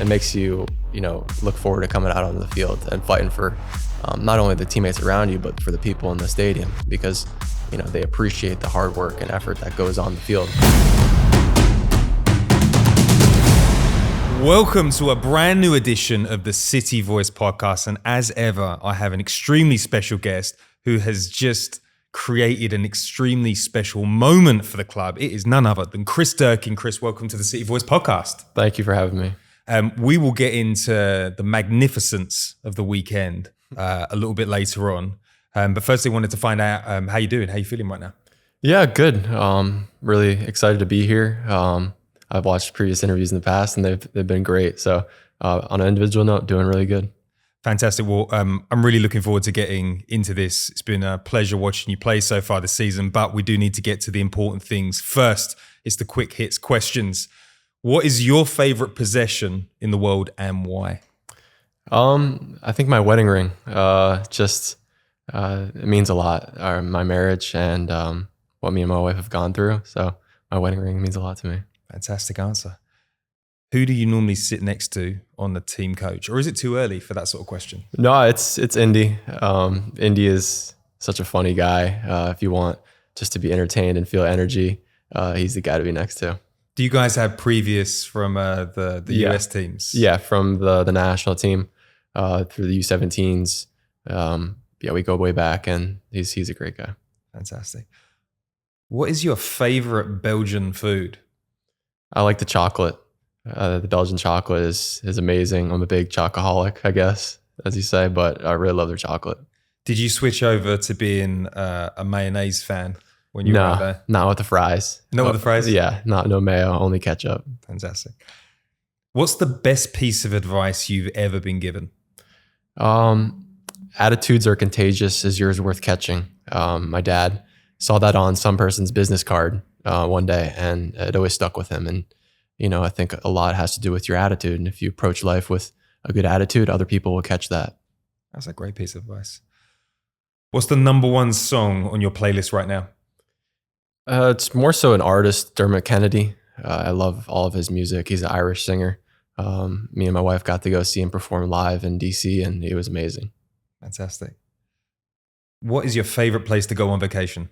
it makes you, look forward to coming out on the field and fighting for not only the teammates around you, but for the people in the stadium, because, they appreciate the hard work and effort that goes on the field. Welcome to a brand new edition of the City Voice podcast. And as ever, I have an extremely special guest who has just created an extremely special moment for the club. It is none other than Chris Durkin. Chris, welcome to the City Voice podcast. Thank you for having me. We will get into the magnificence of the weekend a little bit later on. But firstly, I wanted to find out how you're doing. How you feeling right now? Yeah, good. Really excited to be here. I've watched previous interviews in the past and they've been great. So on an individual note, doing really good. Fantastic. Well, I'm really looking forward to getting into this. It's been a pleasure watching you play so far this season, but we do need to get to the important things. First, it's the quick hits questions. What is your favorite possession in the world and why? I think my wedding ring, it means a lot. My marriage and what me and my wife have gone through. So my wedding ring means a lot to me. Fantastic answer. Who do you normally sit next to on the team coach? Or is it too early for that sort of question? No, it's Indy. Indy is such a funny guy. If you want just to be entertained and feel energy, he's the guy to be next to. Do you guys have previous from the US teams? Yeah, from the national team through the U17s. We go way back, and he's a great guy. Fantastic. What is your favorite Belgian food? I like the chocolate. The Belgian chocolate is amazing. I'm a big chocoholic, I guess, as you say, but I really love their chocolate. Did you switch over to being a mayonnaise fan when you were out there? Not with the fries. Not with the fries? Yeah, no mayo, only ketchup. Fantastic. What's the best piece of advice you've ever been given? Attitudes are contagious, is yours worth catching. My dad saw that on some person's business card one day, and it always stuck with him. And, I think a lot has to do with your attitude. And if you approach life with a good attitude, other people will catch that. That's a great piece of advice. What's the number one song on your playlist right now? It's more so an artist, Dermot Kennedy. I love all of his music. He's an Irish singer. Me and my wife got to go see him perform live in DC, and it was amazing. Fantastic. What is your favorite place to go on vacation?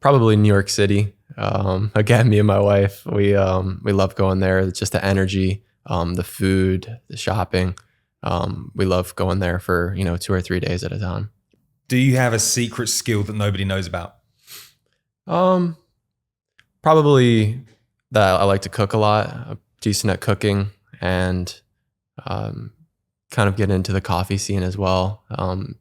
Probably New York City. Again, me and my wife, we love going there. It's just the energy, the food, the shopping. We love going there for 2 or 3 days at a time. Do you have a secret skill that nobody knows about? Probably that I like to cook a lot. I'm decent at cooking, and kind of get into the coffee scene as well,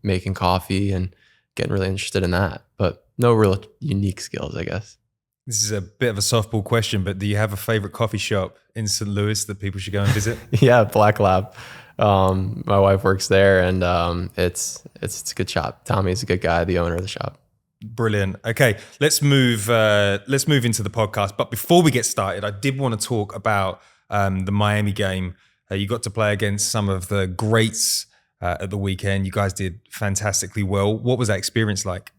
making coffee and getting really interested in that. But no real unique skills, I guess. This is a bit of a softball question, but do you have a favorite coffee shop in St. Louis that people should go and visit? Yeah, Black Lab. My wife works there, and it's a good shop. Tommy's a good guy, the owner of the shop. Brilliant. Okay, let's move into the podcast. But before we get started, I did want to talk about the Miami game. You got to play against some of the greats at the weekend. You guys did fantastically well. What was that experience like?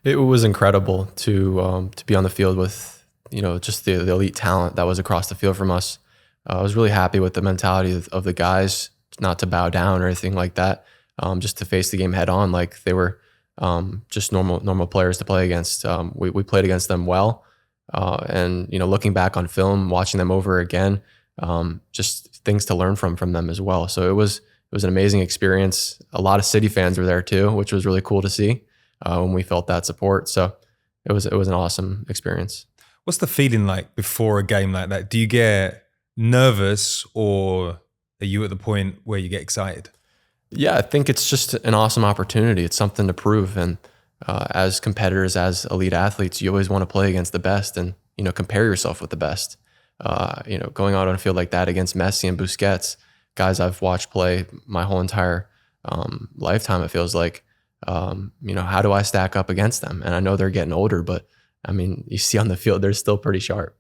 It was incredible to be on the field with just the elite talent that was across the field from us. I was really happy with the mentality of the guys, not to bow down or anything like that, just to face the game head on, like they were just normal players to play against. We played against them well, and looking back on film, watching them over again, just things to learn from them as well. So it was an amazing experience. A lot of City fans were there too, which was really cool to see when we felt that support. So it was an awesome experience. What's the feeling like before a game like that? Do you get nervous, or are you at the point where you get excited? Yeah, I think it's just an awesome opportunity. It's something to prove. And as competitors, as elite athletes, you always want to play against the best and, compare yourself with the best. Going out on a field like that against Messi and Busquets, guys I've watched play my whole entire lifetime, it feels like, how do I stack up against them? And I know they're getting older, but you see on the field, they're still pretty sharp.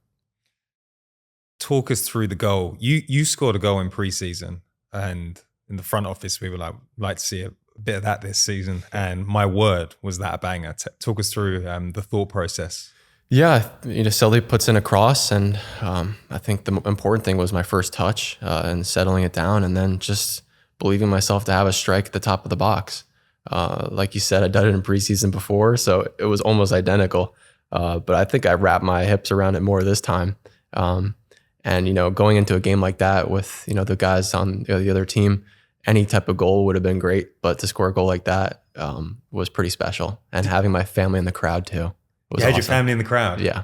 Talk us through the goal. You scored a goal in preseason, and in the front office, we were like to see a bit of that this season. And my word, was that a banger. Talk us through the thought process. Yeah, Sully puts in a cross, and I think the important thing was my first touch and settling it down, and then just believing myself to have a strike at the top of the box. Like you said, I'd done it in preseason before, so it was almost identical. But I think I wrapped my hips around it more this time. And going into a game like that with the guys on the other team, any type of goal would have been great, but to score a goal like that was pretty special. And having my family in the crowd too. You had awesome. Your family in the crowd. Yeah.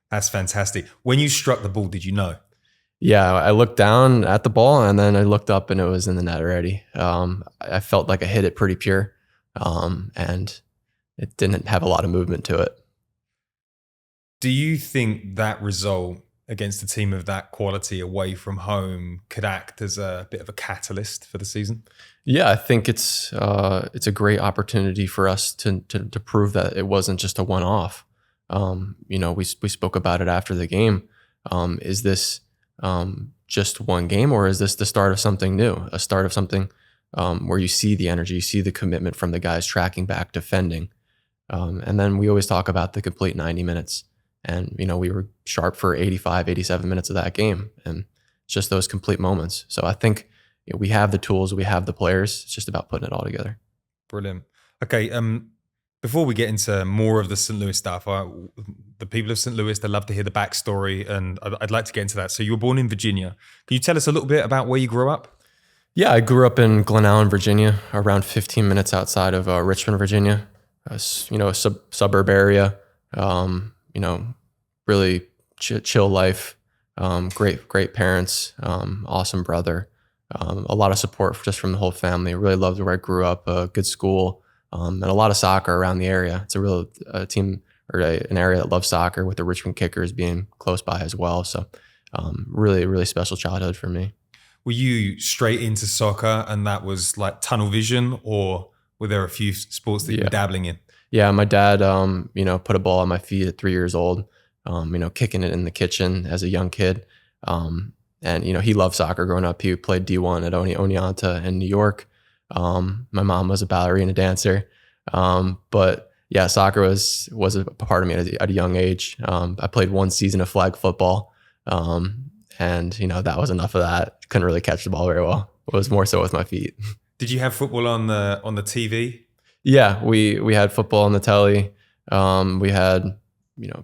That's fantastic. When you struck the ball, did you know? Yeah, I looked down at the ball and then I looked up and it was in the net already. I felt like I hit it pretty pure, and it didn't have a lot of movement to it. Do you think that result against a team of that quality away from home could act as a bit of a catalyst for the season? Yeah, I think it's a great opportunity for us to prove that it wasn't just a one-off. We spoke about it after the game. Is this just one game, or is this the start of something new? A start of something where you see the energy, you see the commitment from the guys tracking back, defending. And then we always talk about the complete 90 minutes. And, we were sharp for 85, 87 minutes of that game. And just those complete moments. So I think we have the tools, we have the players. It's just about putting it all together. Brilliant. Okay. Before we get into more of the St. Louis stuff, the people of St. Louis, they love to hear the backstory, and I'd like to get into that. So you were born in Virginia. Can you tell us a little bit about where you grew up? Yeah, I grew up in Glen Allen, Virginia, around 15 minutes outside of Richmond, Virginia. A suburb area. Really chill life. Great parents. Awesome brother. A lot of support just from the whole family. Really loved where I grew up. A good school. And a lot of soccer around the area. It's a real team or an area that loves soccer, with the Richmond Kickers being close by as well. So really, really special childhood for me. Were you straight into soccer and that was like tunnel vision, or were there a few sports that you were dabbling in? Yeah, my dad, put a ball on my feet at 3 years old, kicking it in the kitchen as a young kid. And, he loved soccer growing up. He played D1 at Oneonta in New York. My mom was a ballerina dancer. But yeah, soccer was a part of me at a young age. I played one season of flag football. And that was enough of that. Couldn't really catch the ball very well. It was more so with my feet. Did you have football on the TV? Yeah, we had football on the telly. We had,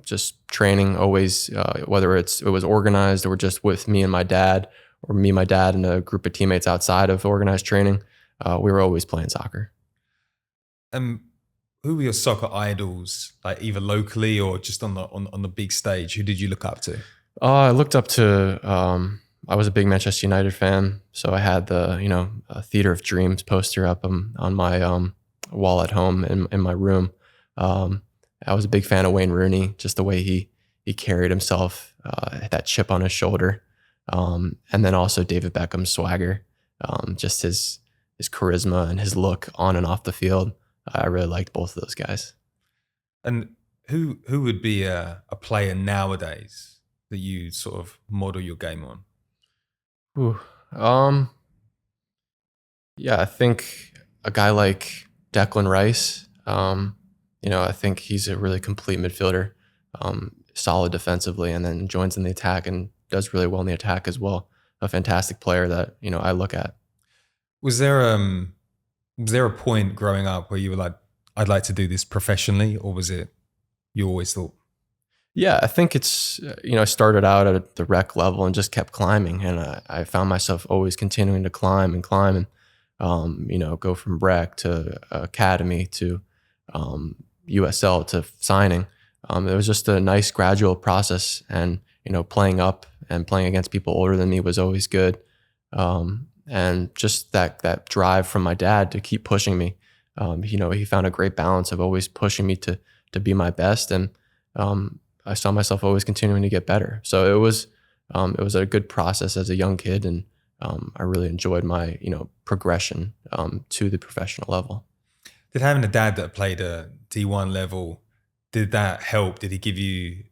just training always, whether it was organized or just with me and my dad, or me, my dad, and a group of teammates outside of organized training. We were always playing soccer. Who were your soccer idols, like either locally or just on the big stage? Who did you look up to? I looked up to, I was a big Manchester United fan. So I had the, Theater of Dreams poster up on my wall at home in my room. I was a big fan of Wayne Rooney, just the way he carried himself, that chip on his shoulder. And then also David Beckham's swagger, just his charisma and his look on and off the field. I really liked both of those guys. And who would be a player nowadays that you sort of model your game on? Yeah, I think a guy like Declan Rice. I think he's a really complete midfielder, solid defensively, and then joins in the attack and does really well in the attack as well. A fantastic player that I look at. Was there a point growing up where you were like, I'd like to do this professionally, or was it you always thought? Yeah, I think it's, I started out at the rec level and just kept climbing. And I found myself always continuing to climb and go from rec to academy to USL to signing. It was just a nice gradual process. And, playing up and playing against people older than me was always good. And just that drive from my dad to keep pushing me. He found a great balance of always pushing me to be my best. And I saw myself always continuing to get better. So it was a good process as a young kid, and I really enjoyed my progression to the professional level. Did having a dad that played a D1 level, did that help? Did he give you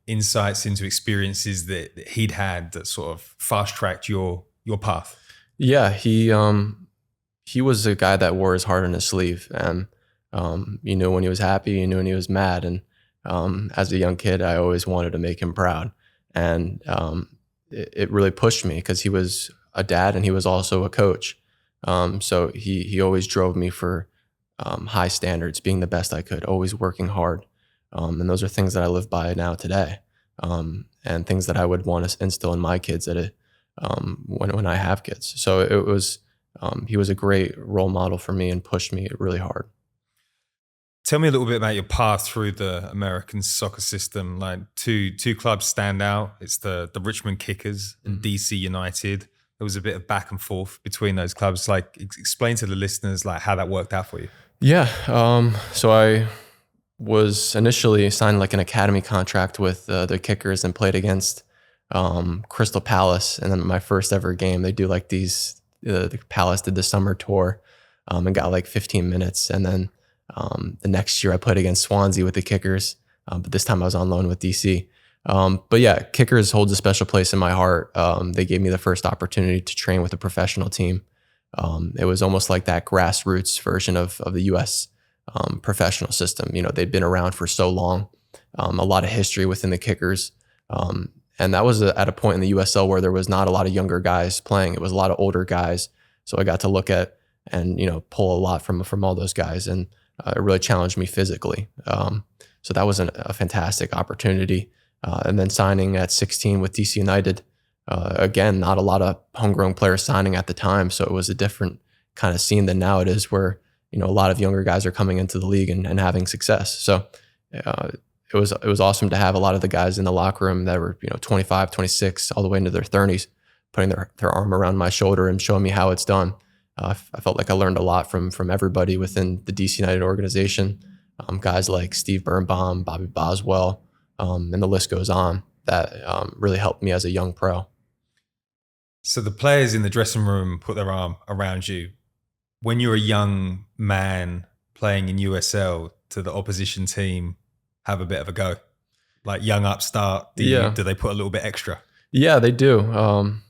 insights into experiences that he'd had that sort of fast tracked your path? Yeah, he was a guy that wore his heart on his sleeve, and you knew when he was happy, you knew when he was mad, and As a young kid, I always wanted to make him proud. And it really pushed me because he was a dad and he was also a coach. So he always drove me for high standards, being the best I could, always working hard. And those are things that I live by now today, and things that I would want to instill in my kids when I have kids. So it was he was a great role model for me and pushed me really hard. Tell me a little bit about your path through the American soccer system. Like two clubs stand out. It's the Richmond Kickers and DC United. There was a bit of back and forth between those clubs. Like, explain to the listeners like how that worked out for you. Yeah. So I was initially signed like an academy contract with the Kickers and played against Crystal Palace. And then my first ever game, they do like these. The Palace did the summer tour, and got like 15 minutes. And then the next year I played against Swansea with the Kickers, but this time I was on loan with DC. But yeah, Kickers holds a special place in my heart. They gave me the first opportunity to train with a professional team. It was almost like that grassroots version of the U.S. Professional system. You know, they'd been around for so long, a lot of history within the Kickers. And that was at a point in the USL where there was not a lot of younger guys playing. It was a lot of older guys. So I got to look at and, pull a lot from all those guys. And it really challenged me physically. So that was a fantastic opportunity. And then signing at 16 with DC United, again, not a lot of homegrown players signing at the time. So it was a different kind of scene than now it is where, a lot of younger guys are coming into the league and having success. So it was awesome to have a lot of the guys in the locker room that were, 25, 26, all the way into their 30s, putting their arm around my shoulder and showing me how it's done. I felt like I learned a lot from everybody within the DC United organization. Guys like Steve Birnbaum, Bobby Boswell, and the list goes on, that really helped me as a young pro. So the players in the dressing room put their arm around you. When you're a young man playing in USL, to the opposition team have a bit of a go? Like young upstart, do they put a little bit extra? Yeah, they do.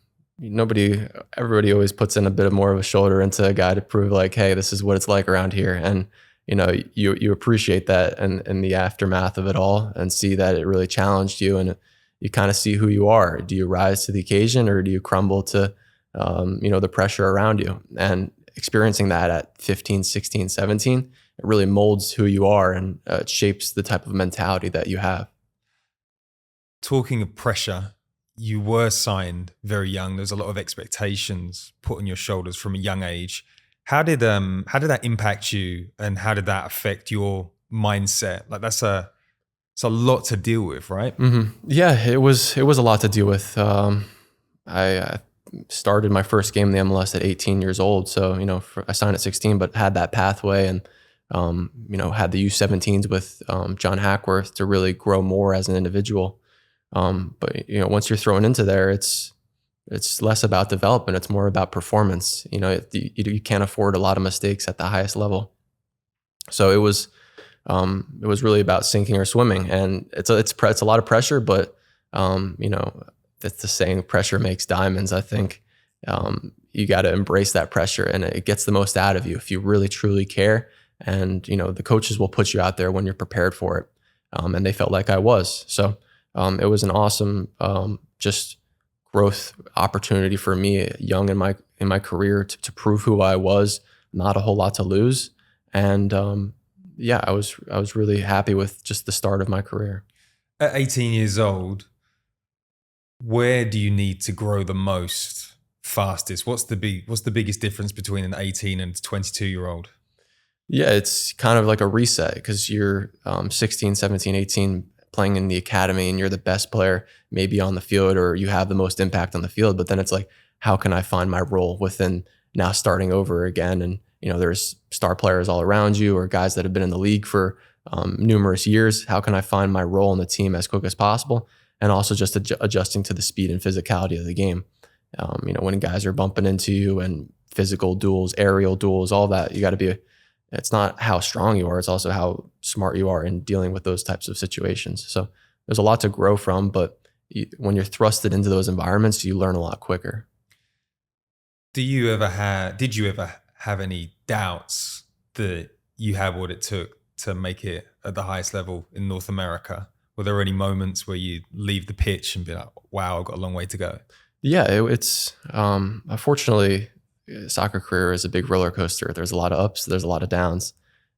Everybody always puts in a bit of more of a shoulder into a guy to prove like, hey, this is what it's like around here. And, you appreciate that and the aftermath of it all and see that it really challenged you and you kind of see who you are. Do you rise to the occasion or do you crumble to, the pressure around you? And experiencing that at 15, 16, 17, it really molds who you are and it shapes the type of mentality that you have. Talking of pressure, you were signed very young. There's a lot of expectations put on your shoulders from a young age. How did that impact you and how did that affect your mindset? Like it's a lot to deal with, right? Mm-hmm. Yeah, it was a lot to deal with. I started my first game in the MLS at 18 years old. So, I signed at 16, but had that pathway and, had the U17s with John Hackworth to really grow more as an individual. But, once you're thrown into there, it's less about development. It's more about performance. You can't afford a lot of mistakes at the highest level. So it was really about sinking or swimming, and it's a lot of pressure, but, it's the saying, pressure makes diamonds. I think you got to embrace that pressure and it gets the most out of you if you really, truly care. And, the coaches will put you out there when you're prepared for it. And they felt like I was. So it was an awesome just growth opportunity for me, young in my career, to prove who I was, not a whole lot to lose. And I was really happy with just the start of my career. At 18 years old, where do you need to grow the most, fastest? What's the biggest difference between an 18 and 22-year-old? Yeah, it's kind of like a reset because you're 16, 17, 18 playing in the academy and you're the best player maybe on the field or you have the most impact on the field. But then it's like, how can I find my role within now starting over again? And, there's star players all around you or guys that have been in the league for numerous years. How can I find my role in the team as quick as possible? And also just adjusting to the speed and physicality of the game. When guys are bumping into you and physical duels, aerial duels, all that, you got to be, it's not how strong you are, it's also how smart you are in dealing with those types of situations. So there's a lot to grow from, but when you're thrusted into those environments, you learn a lot quicker. Did you ever have any doubts that you had what it took to make it at the highest level in North America? Were there any moments where you leave the pitch and be like, wow, I've got a long way to go? Yeah, it's unfortunately, soccer career is a big roller coaster. There's a lot of ups, there's a lot of downs,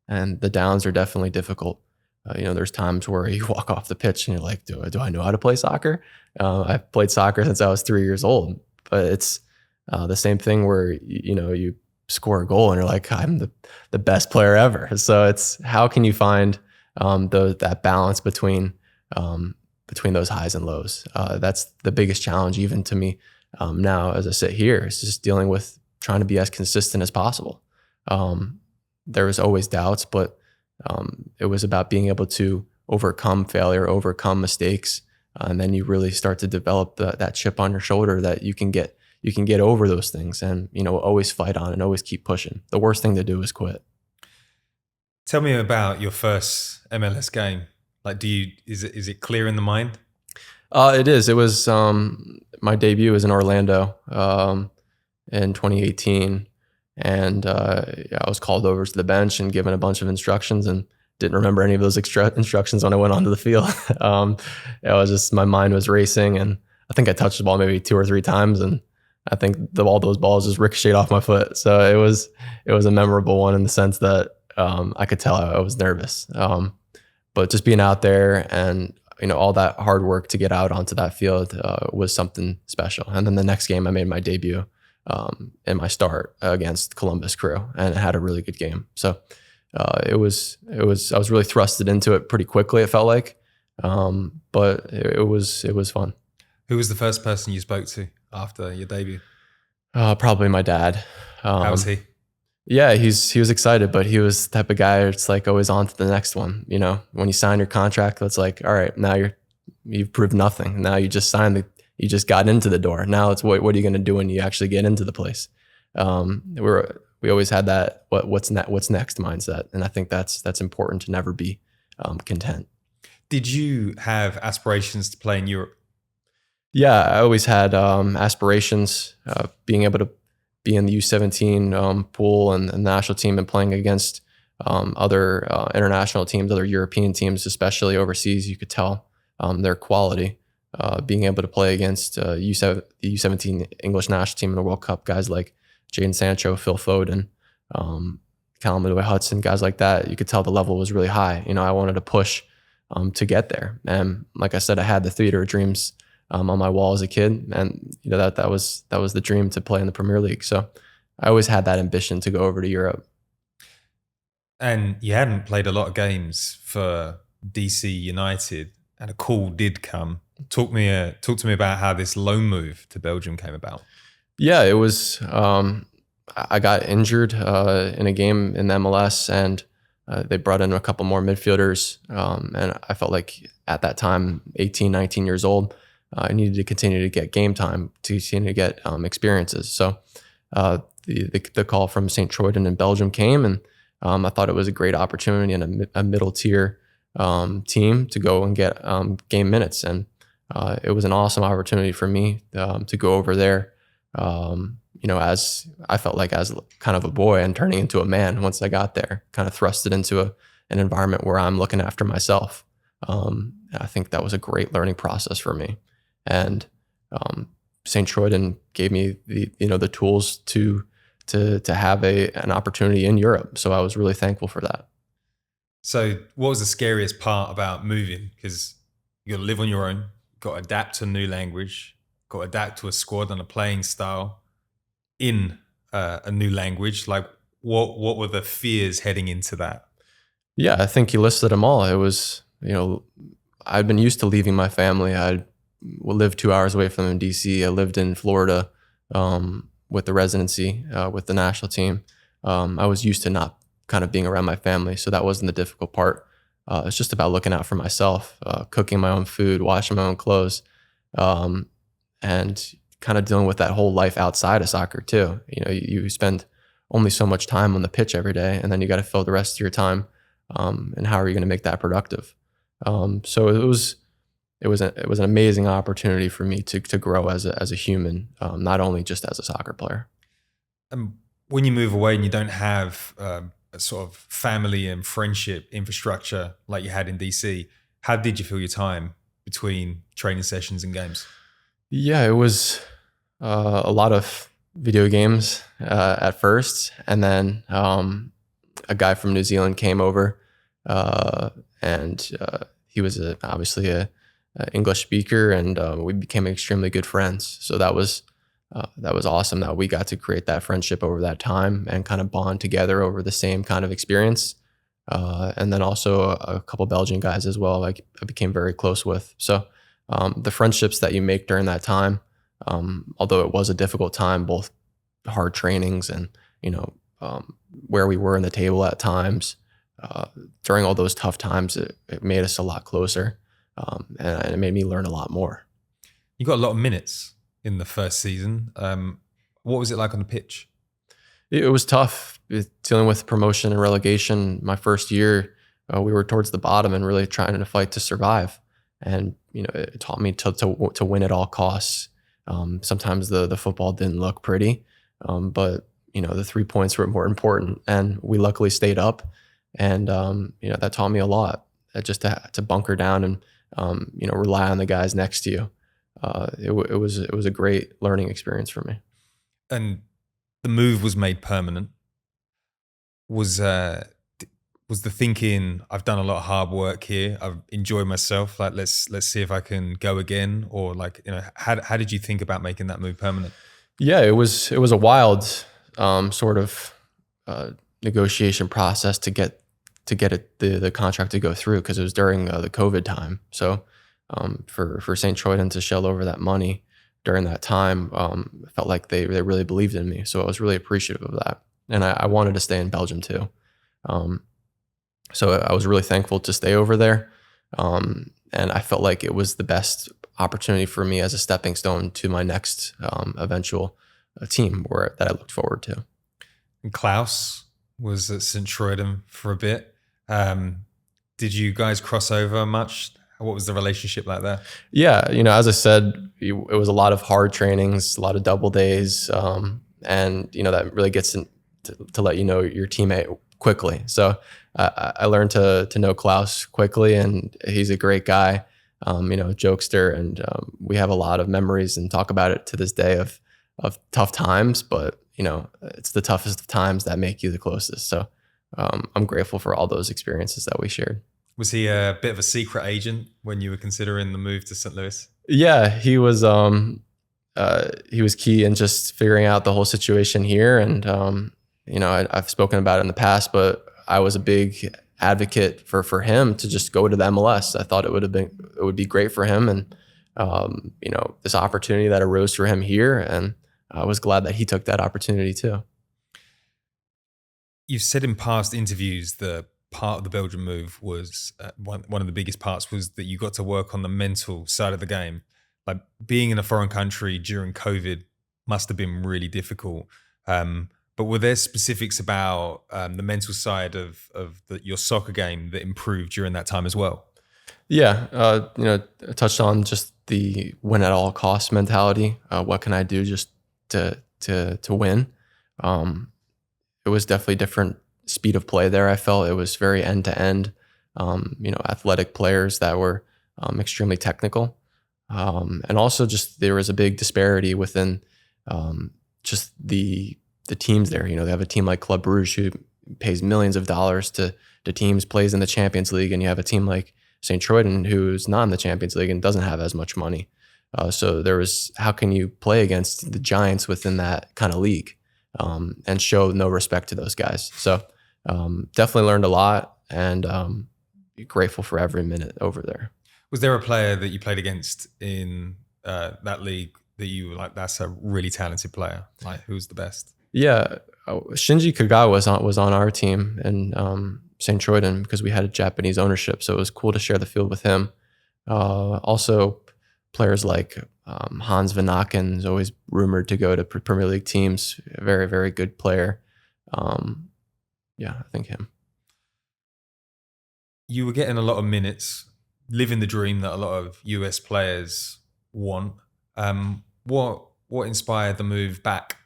and the downs are definitely difficult. There's times where you walk off the pitch and you're like, do I know how to play soccer? I've played soccer since I was 3 years old, but it's the same thing where you score a goal and you're like, I'm the best player ever. So it's how can you find that balance between those highs and lows? That's the biggest challenge, even to me now as I sit here. It's just dealing with trying to be as consistent as possible. There was always doubts, but it was about being able to overcome failure, overcome mistakes, and then you really start to develop that chip on your shoulder that you can get over those things, and always fight on and always keep pushing. The worst thing to do is quit. Tell me about your first MLS game. Like, is it clear in the mind? It is. It was my debut was in Orlando in 2018, and I was called over to the bench and given a bunch of instructions, and didn't remember any of those extra instructions when I went onto the field. It was just, my mind was racing, and I think I touched the ball maybe 2 or 3 times, and I think all those balls just ricocheted off my foot. So it was a memorable one in the sense that I could tell I was nervous. But just being out there and all that hard work to get out onto that field was something special. And then the next game I made my debut in my start against Columbus Crew, and had a really good game. So I was really thrusted into it pretty quickly, it felt like, but it was fun. Who was the first person you spoke to after your debut? Probably my dad. How was he? Yeah, he was excited, but he was the type of guy that's like always on to the next one. When you sign your contract, it's like, all right, now you've proved nothing. Now you just you just got into the door. Now it's what are you going to do when you actually get into the place? We always had that what's next mindset, and I think that's important to never be content. Did you have aspirations to play in Europe? Yeah, I always had aspirations, being able to be in the U17 pool and the national team, and playing against other international teams, other European teams, especially overseas. You could tell their quality. Being able to play against the U17 English national team in the World Cup, guys like Jadon Sancho, Phil Foden, Callum Hudson, guys like that, you could tell the level was really high. I wanted to push to get there. And like I said, I had the theater of dreams on my wall as a kid, and that was the dream to play in the Premier League. So I always had that ambition to go over to Europe. And you hadn't played a lot of games for DC United, and a call did come. Talk to me about how this loan move to Belgium came about. Yeah, it was. I got injured in a game in the MLS, and they brought in a couple more midfielders, and I felt like at that time, 18, 19 years old, I needed to continue to get game time, to continue to get experiences. So the call from Sint-Truidense in Belgium came, and I thought it was a great opportunity and a middle tier team to go and get game minutes. And it was an awesome opportunity for me to go over there, as I felt like as kind of a boy and turning into a man once I got there, kind of thrusted into an environment where I'm looking after myself. I think that was a great learning process for me. And Sint-Truidense gave me the tools to have an opportunity in Europe. So I was really thankful for that. So what was the scariest part about moving? Because you got to live on your own, got to adapt to a new language, got to adapt to a squad and a playing style in a new language. Like what were the fears heading into that? Yeah, I think you listed them all. It was, I'd been used to leaving my family. I lived 2 hours away from them in DC. I lived in Florida with the residency with the national team. I was used to not kind of being around my family, so that wasn't the difficult part. It's just about looking out for myself, cooking my own food, washing my own clothes, and kind of dealing with that whole life outside of soccer too. You spend only so much time on the pitch every day, and then you got to fill the rest of your time. And how are you going to make that productive? So it was an amazing opportunity for me to grow as a human, not only just as a soccer player. When you move away and you don't have a sort of family and friendship infrastructure like you had in DC, how did you feel your time between training sessions and games? Yeah, it was a lot of video games at first, and then a guy from New Zealand came over, and he was obviously a English speaker, and we became extremely good friends. So that was awesome that we got to create that friendship over that time and kind of bond together over the same kind of experience. And then also a couple Belgian guys as well, like I became very close with. So the friendships that you make during that time, although it was a difficult time, both hard trainings and, where we were in the table at times, during all those tough times, it made us a lot closer. And it made me learn a lot more. You got a lot of minutes in the first season. What was it like on the pitch? It was tough dealing with promotion and relegation. My first year, we were towards the bottom and really trying to fight to survive. And it taught me to win at all costs. Sometimes the football didn't look pretty, but the 3 points were more important. And we luckily stayed up, and that taught me a lot. Just to bunker down and rely on the guys next to you. It was a great learning experience for me. And the move was made permanent. Was the thinking, I've done a lot of hard work here, I've enjoyed myself, like let's see if I can go again? Or how did you think about making that move permanent? Yeah, it was a wild sort of negotiation process to get the contract to go through, because it was during the COVID time. So for Sint-Truidense to shell over that money during that time, felt like they really believed in me. So I was really appreciative of that. And I wanted to stay in Belgium too. So I was really thankful to stay over there. And I felt like it was the best opportunity for me as a stepping stone to my next eventual team that I looked forward to. And Clouse was at Sint-Truidense for a bit. Did you guys cross over much? What was the relationship like there? Yeah, as I said, it was a lot of hard trainings, a lot of double days, and that really gets to let your teammate quickly. So I learned to know Clouse quickly, and he's a great guy, jokester, and we have a lot of memories and talk about it to this day of tough times. But it's the toughest of times that make you the closest. So I'm grateful for all those experiences that we shared. Was he a bit of a secret agent when you were considering the move to St. Louis? Yeah, he was key in just figuring out the whole situation here. And, I've spoken about it in the past, but I was a big advocate for him to just go to the MLS. I thought it would be great for him. And, this opportunity that arose for him here. And I was glad that he took that opportunity too. You've said in past interviews the part of the Belgian move was one of the biggest parts was that you got to work on the mental side of the game. Like being in a foreign country during COVID must have been really difficult. But were there specifics about the mental side of your soccer game that improved during that time as well? Yeah, I touched on just the win at all costs mentality. What can I do just to win? It was definitely different speed of play there. I felt it was very end to end. Athletic players that were extremely technical, and also just there was a big disparity within just the teams there. They have a team like Club Brugge who pays millions of dollars to teams, plays in the Champions League, and you have a team like Sint-Truidense who's not in the Champions League and doesn't have as much money. So there was, how can you play against the giants within that kind of league and show no respect to those guys? So definitely learned a lot, and grateful for every minute over there. Was there a player that you played against in that league that you were like, that's a really talented player? Like, who's the best? Yeah, Shinji Kagawa was on our team in Sint-Truidense because we had a Japanese ownership, so it was cool to share the field with him. Also, players like Hans Van Aken is always rumored to go to Premier League teams. A very, very good player. Yeah, I think him. You were getting a lot of minutes, living the dream that a lot of US players want. What inspired the move back?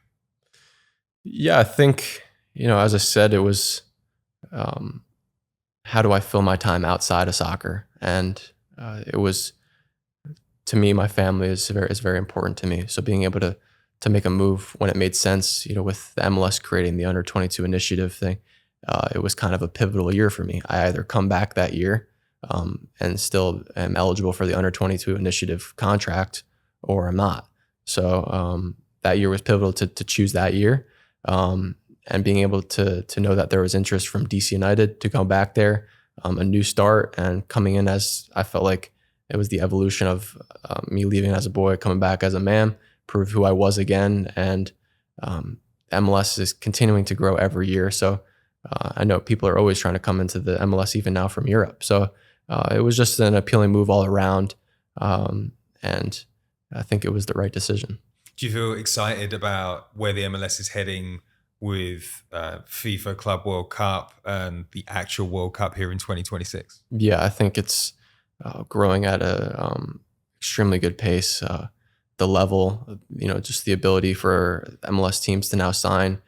Yeah, I think, as I said, it was how do I fill my time outside of soccer? And it was, to me, my family is very important to me. So being able to make a move when it made sense, with the MLS creating the under 22 initiative thing, it was kind of a pivotal year for me. I either come back that year and still am eligible for the under 22 initiative contract, or I'm not. So that year was pivotal to choose that year. And being able to know that there was interest from DC United to go back there, a new start, and coming in as I felt like it was the evolution of me leaving as a boy, coming back as a man, prove who I was again. And MLS is continuing to grow every year. So I know people are always trying to come into the MLS even now from Europe. So it was just an appealing move all around. And I think it was the right decision. Do you feel excited about where the MLS is heading with FIFA Club World Cup and the actual World Cup here in 2026? Yeah, I think it's growing at a extremely good pace. The level, just the ability for MLS teams to now sign,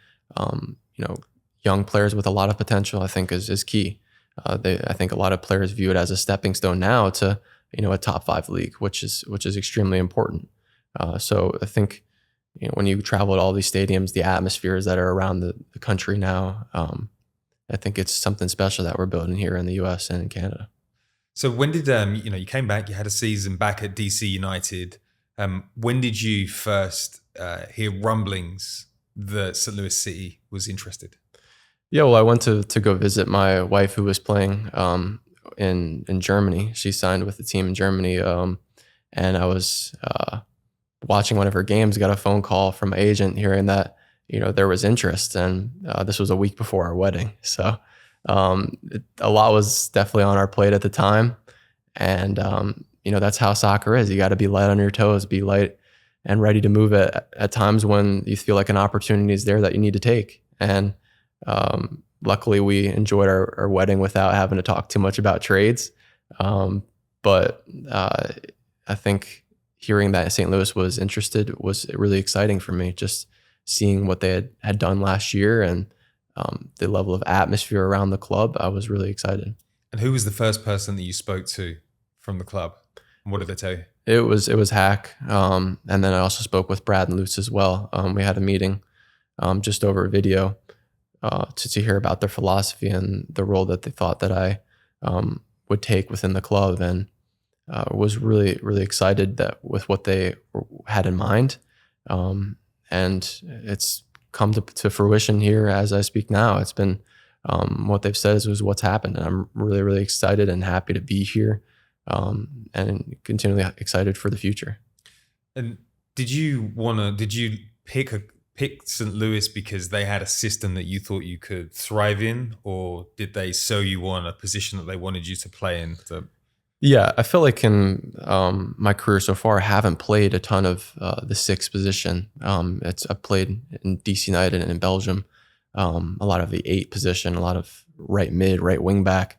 young players with a lot of potential, I think is key. I think a lot of players view it as a stepping stone now to, a top 5 league, which is extremely important. So I think, when you travel to all these stadiums, the atmospheres that are around the country now, I think it's something special that we're building here in the US and in Canada. So when did, you came back, you had a season back at DC United. When did you first hear rumblings that St. Louis City was interested? Yeah, well, I went to go visit my wife, who was playing in Germany. She signed with the team in Germany, and I was watching one of her games, got a phone call from my agent hearing that, there was interest. And this was a week before our wedding. So a lot was definitely on our plate at the time. And, that's how soccer is. You got to be light on your toes, be light and ready to move at times when you feel like an opportunity is there that you need to take. And luckily we enjoyed our wedding without having to talk too much about trades. But I think hearing that St. Louis was interested was really exciting for me, just seeing what they had done last year and the level of atmosphere around the club. I was really excited. And who was the first person that you spoke to from the club? And what did they tell you? It was Hack. And then I also spoke with Brad and Lutz as well. We had a meeting just over video to hear about their philosophy and the role that they thought that I would take within the club. And was really, really excited with what they had in mind. And it's come to fruition here as I speak now. It's been what they've said was what's happened. And I'm really, really excited and happy to be here and continually excited for the future. And did you pick St. Louis because they had a system that you thought you could thrive in, or did they sell you on a position that they wanted you to play in? Yeah, I feel like in my career so far, I haven't played a ton of the 6 position. I've played in DC United and in Belgium, a lot of the 8 position, a lot of right mid, right wing back,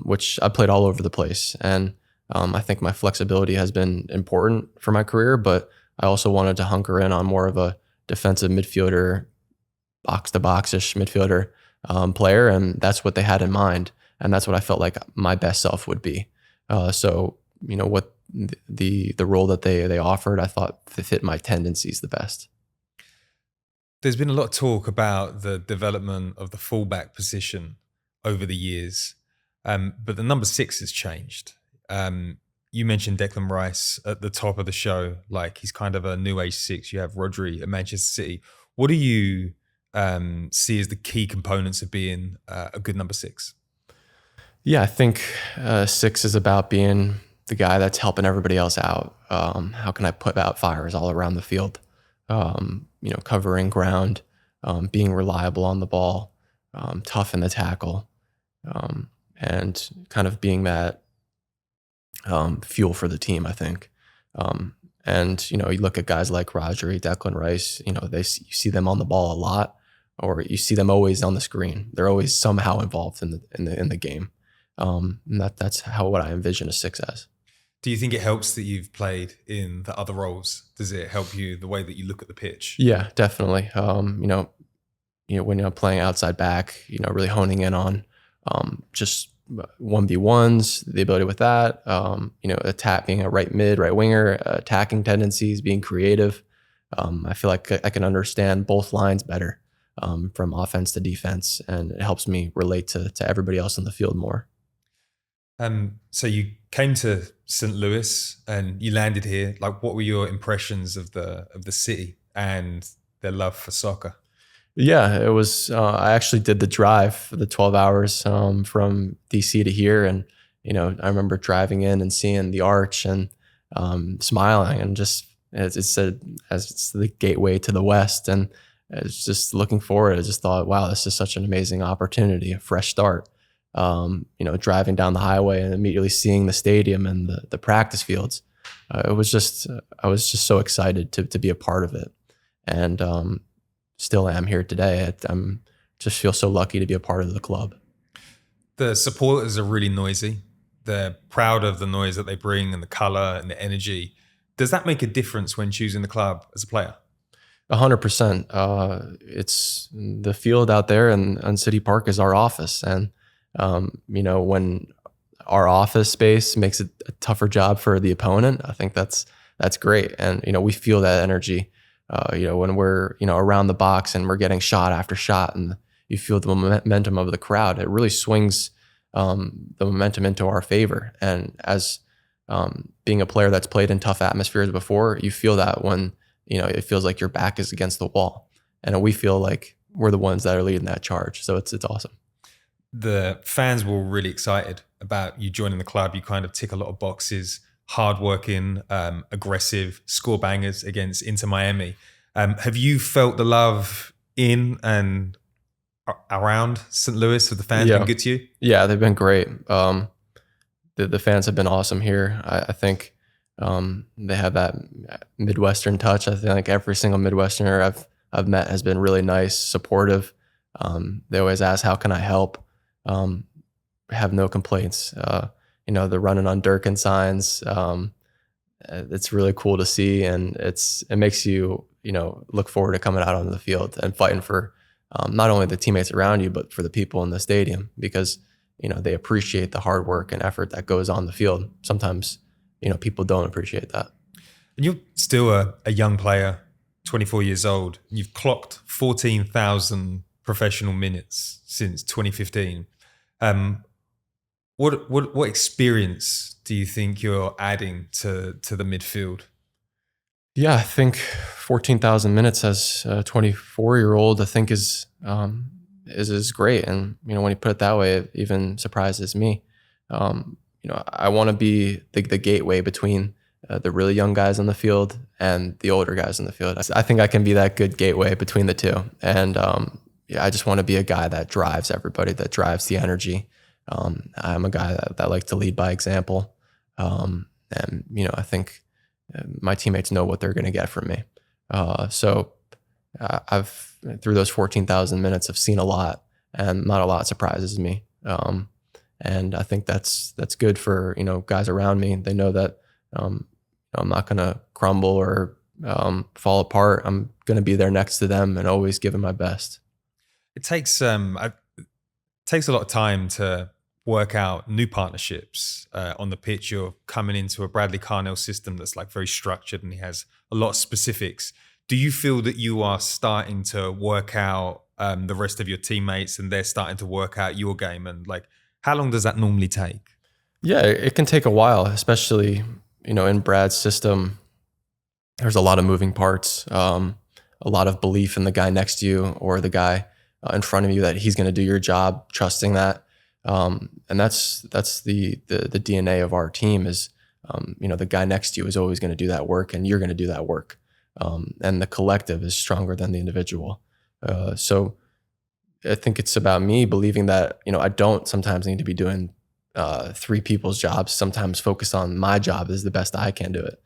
which I played all over the place. And I think my flexibility has been important for my career, but I also wanted to hunker in on more of a defensive midfielder, box to box-ish midfielder player. And that's what they had in mind. And that's what I felt like my best self would be. So, what the role that they offered, I thought fit my tendencies the best. There's been a lot of talk about the development of the fullback position over the years, but the number 6 has changed. You mentioned Declan Rice at the top of the show, like he's kind of a new age 6. You have Rodri at Manchester City. What do you see as the key components of being a good number 6? Yeah, I think 6 is about being the guy that's helping everybody else out. How can I put out fires all around the field? Covering ground, being reliable on the ball, tough in the tackle, and kind of being that fuel for the team, I think. And you look at guys like Rodri, Declan Rice. You see them on the ball a lot, or you see them always on the screen. They're always somehow involved in the game. And that's what I envision a 6 as. Do you think it helps that you've played in the other roles? Does it help you the way that you look at the pitch? Yeah, definitely. when you're playing outside back, really honing in on just 1v1s, the ability with that, attack, being a right mid, right winger, attacking tendencies, being creative. I feel like I can understand both lines better, from offense to defense, and it helps me relate to everybody else on the field more. So you came to St. Louis and you landed here. Like, what were your impressions of the city and their love for soccer? Yeah, it was. I actually did the drive for the 12 hours from DC to here, and I remember driving in and seeing the arch and smiling, and just as it said, as it's the gateway to the West, and it's just looking forward. I just thought, wow, this is such an amazing opportunity, a fresh start. Driving down the highway and immediately seeing the stadium and the practice fields. I was just so excited to be a part of it, and still am here today. I'm just feel so lucky to be a part of the club. The supporters are really noisy. They're proud of the noise that they bring and the color and the energy. Does that make a difference when choosing the club as a player? 100%. It's the field out there, and City Park is our office, and when our office space makes it a tougher job for the opponent, I think that's great. And we feel that energy. When we're around the box and we're getting shot after shot, and you feel the momentum of the crowd, it really swings the momentum into our favor. And as being a player that's played in tough atmospheres before, you feel that when it feels like your back is against the wall, and we feel like we're the ones that are leading that charge. So it's awesome. The fans were really excited about you joining the club. You kind of tick a lot of boxes: hardworking, aggressive, score bangers against Inter Miami. Have you felt the love in and around St. Louis? Have the fans been good to you? Yeah, they've been great. The fans have been awesome here. I think they have that Midwestern touch. I think every single Midwesterner I've met has been really nice, supportive. They always ask, "How can I help?" Have no complaints. They're running on Durkin signs. It's really cool to see, and it makes you look forward to coming out onto the field and fighting for not only the teammates around you, but for the people in the stadium, because they appreciate the hard work and effort that goes on the field. Sometimes people don't appreciate that. And you're still a young player, 24 years old. You've clocked 14,000 professional minutes since 2015. What experience do you think you're adding to the midfield? Yeah, I think 14,000 minutes as a 24-year-old, I think is great. And when you put it that way, it even surprises me. I want to be the gateway between the really young guys on the field and the older guys on the field. I think I can be that good gateway between the two. And I just want to be a guy that drives everybody, that drives the energy. I'm a guy that likes to lead by example. And I think my teammates know what they're going to get from me. So I've, through those 14,000 minutes, I've seen a lot, and not a lot surprises me. And I think that's good for, guys around me. They know that I'm not going to crumble or fall apart. I'm going to be there next to them and always giving my best. It takes a lot of time to work out new partnerships on the pitch. You're coming into a Bradley Carnell system that's like very structured, and he has a lot of specifics. Do you feel that you are starting to work out the rest of your teammates, and they're starting to work out your game? And like, how long does that normally take? Yeah, it can take a while, especially, in Brad's system. There's a lot of moving parts, a lot of belief in the guy next to you or the guy in front of you that he's going to do your job, trusting that. And that's the DNA of our team is, the guy next to you is always going to do that work, and you're going to do that work. And the collective is stronger than the individual. So I think it's about me believing that, I don't sometimes need to be doing three people's jobs. Sometimes focus on my job is the best I can do it.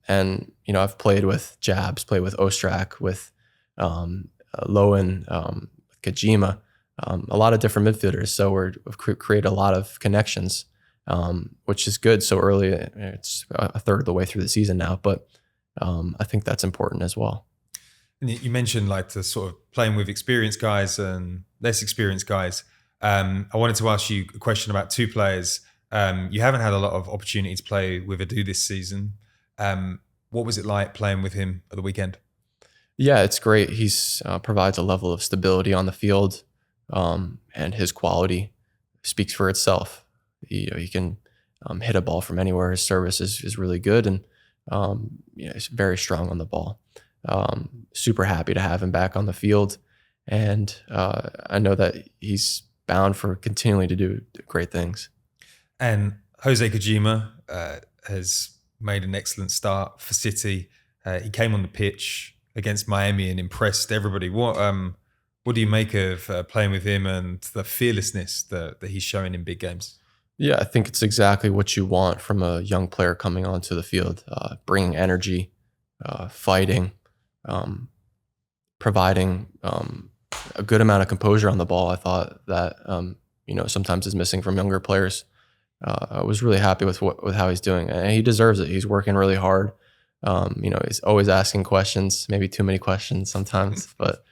And I've played with Jabs, played with Ostrak, with Lowen, Kajima, a lot of different midfielders. So we've created a lot of connections, which is good. So early, it's a third of the way through the season now, but I think that's important as well. And you mentioned like the sort of playing with experienced guys and less experienced guys. I wanted to ask you a question about two players. You haven't had a lot of opportunity to play with Adu this season. What was it like playing with him at the weekend? Yeah, it's great. He's provides a level of stability on the field, and his quality speaks for itself. He can hit a ball from anywhere. His service is really good, and he's very strong on the ball. Super happy to have him back on the field, and I know that he's bound for continuing to do great things. And Jose Kajima has made an excellent start for City. He came on the pitch against Miami and impressed everybody. What do you make of playing with him and the fearlessness that he's showing in big games? Yeah, I think it's exactly what you want from a young player coming onto the field, bringing energy, fighting, providing a good amount of composure on the ball. I thought that sometimes is missing from younger players. I was really happy with how he's doing, and he deserves it. He's working really hard. He's always asking questions, maybe too many questions sometimes, but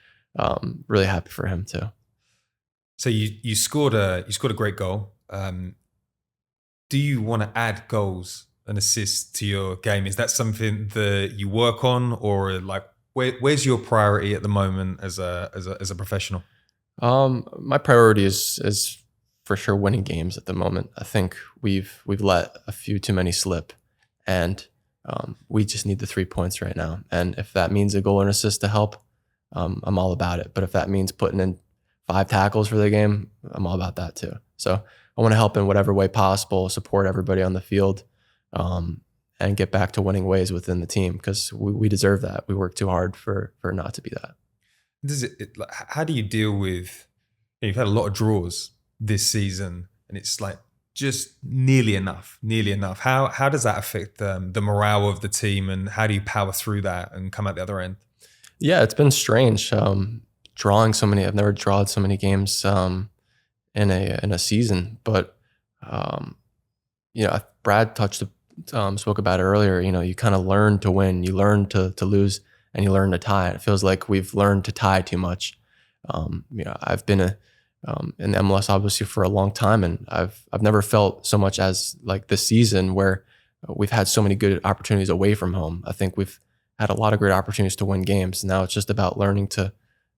really happy for him too. So you scored a great goal. Do you want to add goals and assists to your game? Is that something that you work on, or like where's your priority at the moment as a professional? My priority is for sure winning games at the moment. I think we've let a few too many slip, and we just need the 3 points right now. And if that means a goal and assist to help, I'm all about it. But if that means putting in 5 tackles for the game, I'm all about that too. So I want to help in whatever way possible, support everybody on the field, and get back to winning ways within the team, because we deserve that. We work too hard for not to be that. How do you deal with? You've had a lot of draws this season, and it's like just nearly enough. How does that affect the morale of the team, and how do you power through that and come out the other end? Yeah, it's been strange. Drawing so many. I've never drawn so many games in a season, but Brad spoke about it earlier. You kind of learn to win, you learn to lose, and you learn to tie. It feels like we've learned to tie too much. I've been in MLS obviously for a long time, and I've never felt so much as like this season, where we've had so many good opportunities away from home. I think we've had a lot of great opportunities to win games. Now it's just about learning to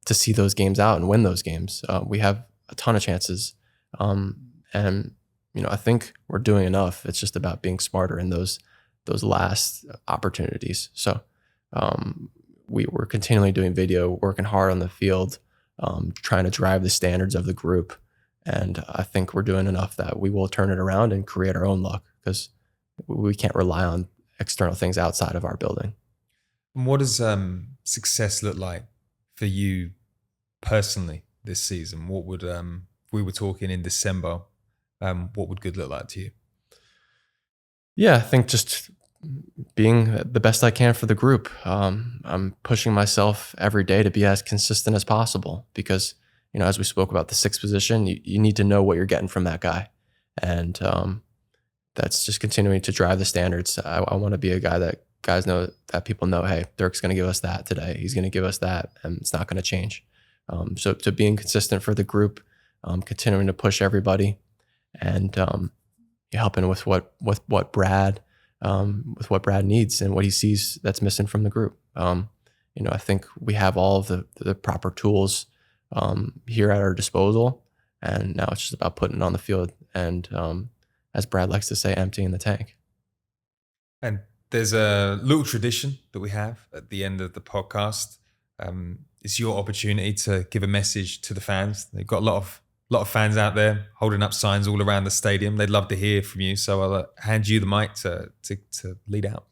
see those games out and win those games. We have a ton of chances, and I think we're doing enough. It's just about being smarter in those last opportunities. So we're continually doing video, working hard on the field, trying to drive the standards of the group. And I think we're doing enough that we will turn it around and create our own luck, because we can't rely on external things outside of our building. And what does success look like for you personally this season? What would, if we were talking in December, what would good look like to you? Yeah, I think just being the best I can for the group. I'm pushing myself every day to be as consistent as possible, because, as we spoke about the 6th position, you need to know what you're getting from that guy. And that's just continuing to drive the standards. I want to be a guy that guys know, that people know, hey, Dirk's going to give us that today. He's going to give us that, and it's not going to change. So to being consistent for the group, continuing to push everybody, and helping with what Brad needs and what he sees that's missing from the group. I think we have all of the proper tools here at our disposal, and now it's just about putting it on the field and, as Brad likes to say, emptying the tank. And there's a little tradition that we have at the end of the podcast. It's your opportunity to give a message to the fans. They've got a lot of fans out there holding up signs all around the stadium. They'd love to hear from you. So I'll hand you the mic to lead out.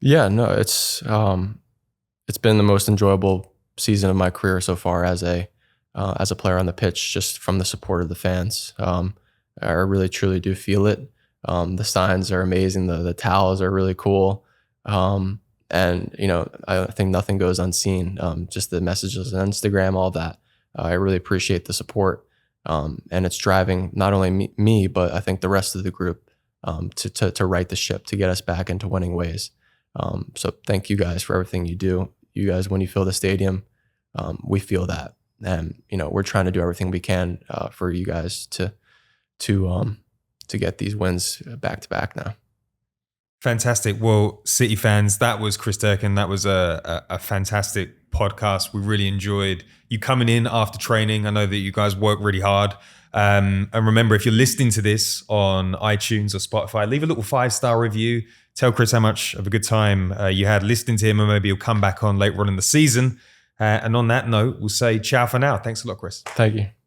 Yeah, no, it's been the most enjoyable season of my career so far as a player on the pitch, just from the support of the fans. I really truly do feel it. The signs are amazing. The towels are really cool. And I think nothing goes unseen. Just the messages on Instagram, all that. I really appreciate the support. And it's driving not only me, but I think the rest of the group to right the ship, to get us back into winning ways. So thank you guys for everything you do. you guys, when you fill the stadium, we feel that. And, you know, we're trying to do everything we can for you guys to get these wins back to back now. Fantastic. Well, City fans, that was Chris Durkin. That was a fantastic podcast. We really enjoyed you coming in after training. I know that you guys work really hard. And remember, if you're listening to this on iTunes or Spotify, leave a little 5-star review. Tell Chris how much of a good time you had listening to him, and maybe he'll come back on later on in the season. And on that note, we'll say ciao for now. Thanks a lot, Chris. Thank you.